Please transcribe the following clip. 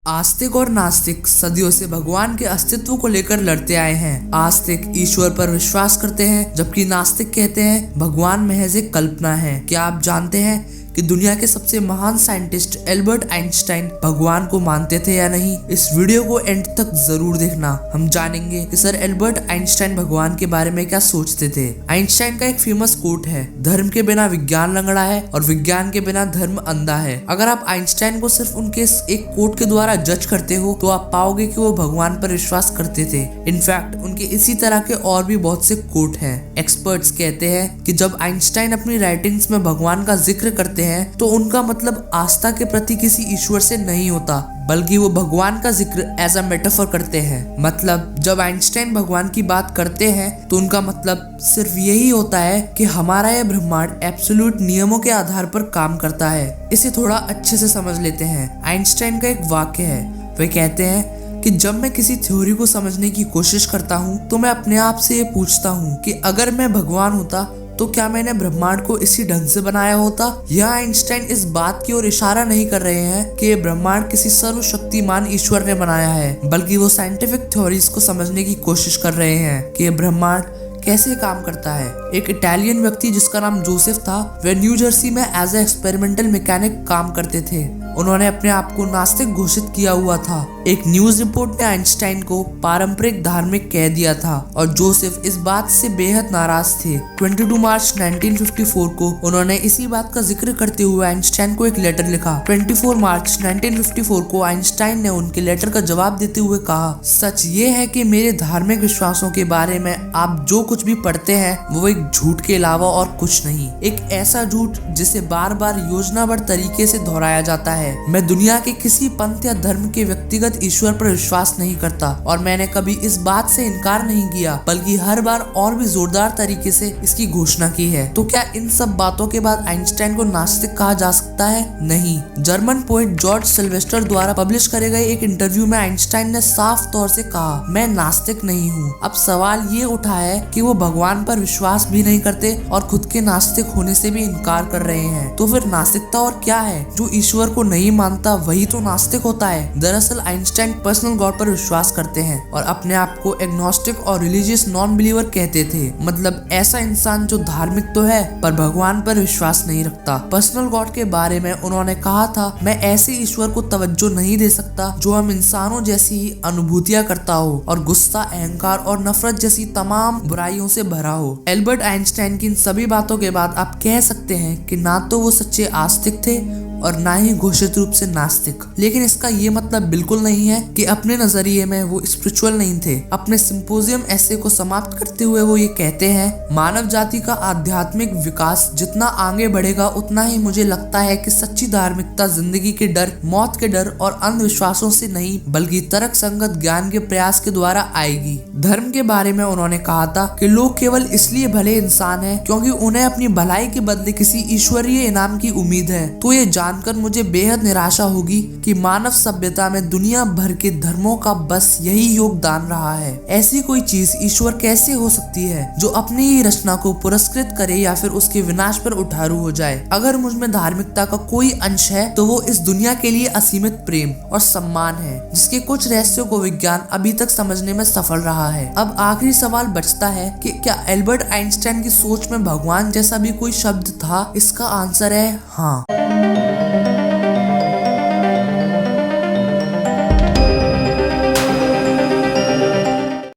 आस्तिक और नास्तिक सदियों से भगवान के अस्तित्व को लेकर लड़ते आए हैं। आस्तिक ईश्वर पर विश्वास करते हैं, जबकि नास्तिक कहते हैं भगवान महज एक कल्पना है। क्या आप जानते हैं कि दुनिया के सबसे महान साइंटिस्ट एल्बर्ट आइंस्टाइन भगवान को मानते थे या नहीं? इस वीडियो को एंड तक जरूर देखना। हम जानेंगे कि सर एल्बर्ट आइंस्टाइन भगवान के बारे में क्या सोचते थे। आइंस्टाइन का एक फेमस कोट है, धर्म के बिना विज्ञान लंगड़ा है और विज्ञान के बिना धर्म अंधा है। अगर आप आइंस्टाइन को सिर्फ उनके एक कोट के द्वारा जज करते हो तो आप पाओगे कि वो भगवान पर विश्वास करते थे। इनफैक्ट उनके इसी तरह के और भी बहुत से कोट हैं। एक्सपर्ट्स कहते हैं कि जब आइंस्टाइन अपनी राइटिंग्स में भगवान का जिक्र करते हैं तो उनका मतलब आस्था के प्रति किसी ईश्वर से नहीं होता, बल्कि वो भगवान का जिक्र एज अ मेटाफर करते हैं। मतलब जब आइंस्टाइन भगवान की बात करते हैं तो उनका मतलब सिर्फ यही होता है कि हमारा यह ब्रह्मांड एब्सोल्यूट नियमों के आधार पर काम करता है। इसे थोड़ा अच्छे से समझ लेते हैं। आइंस्टाइन का एक वाक्य है, वे कहते हैं कि जब मैं किसी थ्योरी को समझने की कोशिश करता हूँ तो मैं अपने आप से ये पूछता हूँ कि अगर मैं भगवान होता तो क्या मैंने ब्रह्मांड को इसी ढंग से बनाया होता? यह आइंस्टाइन इस बात की ओर इशारा नहीं कर रहे हैं कि ये ब्रह्मांड किसी सर्वशक्तिमान ईश्वर ने बनाया है, बल्कि वो साइंटिफिक थ्योरीज को समझने की कोशिश कर रहे हैं कि ये ब्रह्मांड कैसे काम करता है। एक इटालियन व्यक्ति जिसका नाम जोसेफ था, वे न्यू जर्सी में एज ए एक्सपेरिमेंटल मैकेनिक काम करते थे। उन्होंने अपने आप को नास्तिक घोषित किया हुआ था। एक न्यूज रिपोर्ट ने आइंस्टाइन को पारंपरिक धार्मिक कह दिया था और जोसेफ इस बात से बेहद नाराज थे। 22 मार्च 1954 को उन्होंने इसी बात का जिक्र करते हुए आइंस्टाइन को एक लेटर लिखा। 24 मार्च 1954 को आइंस्टाइन ने उनके लेटर का जवाब देते हुए कहा, सच ये है कि मेरे धार्मिक विश्वासों के बारे में आप जो कुछ भी पढ़ते हैं वो एक झूठ के अलावा और कुछ नहीं। एक ऐसा झूठ जिसे बार बार योजनाबद्ध तरीके से दोहराया जाता है। मैं दुनिया के किसी पंथ या धर्म के व्यक्तिगत ईश्वर पर विश्वास नहीं करता और मैंने कभी इस बात से इनकार नहीं किया, बल्कि हर बार और भी जोरदार तरीके से इसकी घोषणा की है। तो क्या इन सब बातों के बाद आइंस्टाइन को नास्तिक कहा जा सकता है? नहीं। जर्मन पोएट जॉर्ज सिल्वेस्टर द्वारा पब्लिश करे गए एक इंटरव्यू में आइंस्टाइन ने साफ तौर से कहा, मैं नास्तिक नहीं हूँ। अब सवाल ये उठा है कि वो भगवान पर विश्वास भी नहीं करते और खुद के नास्तिक होने से भी इनकार कर रहे हैं। तो फिर नास्तिकता और क्या है? जो ईश्वर को नहीं मानता वही तो नास्तिक होता है। दरअसल आइंस्टाइन पर्सनल गॉड पर विश्वास करते हैं और अपने आप को एग्नोस्टिक और रिलीजियस नॉन बिलीवर कहते थे। मतलब ऐसा इंसान जो धार्मिक तो है पर भगवान पर विश्वास नहीं रखता। पर्सनल गॉड के बारे में उन्होंने कहा था, मैं ऐसे ईश्वर को तवज्जो नहीं दे सकता जो हम इंसानों जैसी ही अनुभूतियां करता हो और गुस्सा, अहंकार और नफरत जैसी तमाम बुराइयों से भरा हो। एल्बर्ट आइंस्टाइन की इन सभी बातों के बाद आप कह सकते हैं कि ना तो वो सच्चे आस्तिक थे और ना ही घोषित रूप से नास्तिक। लेकिन इसका ये मतलब बिल्कुल नहीं है कि अपने नजरिए में वो स्पिरिचुअल नहीं थे। अपने सिंपोजियम ऐसे को समाप्त करते हुए वो ये कहते हैं, मानव जाति का आध्यात्मिक विकास जितना आगे बढ़ेगा उतना ही मुझे लगता है कि सच्ची धार्मिकता जिंदगी के डर, मौत के डर और अंधविश्वासों से नहीं बल्कि तर्क संगत ज्ञान के प्रयास के द्वारा आएगी। धर्म के बारे में उन्होंने कहा था कि लोग केवल इसलिए भले इंसान है क्योंकि उन्हें अपनी भलाई के बदले किसी ईश्वरीय इनाम की उम्मीद है। तो ये जानकर मुझे बेहद निराशा होगी कि मानव सभ्यता में दुनिया भर के धर्मों का बस यही योगदान रहा है। ऐसी कोई चीज ईश्वर कैसे हो सकती है जो अपनी ही रचना को पुरस्कृत करे या फिर उसके विनाश पर उठारू हो जाए? अगर मुझ में धार्मिकता का कोई अंश है तो वो इस दुनिया के लिए असीमित प्रेम और सम्मान है, जिसके कुछ रहस्यों को विज्ञान अभी तक समझने में सफल रहा है। अब आखिरी सवाल बचता है कि क्या एल्बर्ट आइंस्टाइन की सोच में भगवान जैसा भी कोई शब्द था? इसका आंसर है हाँ।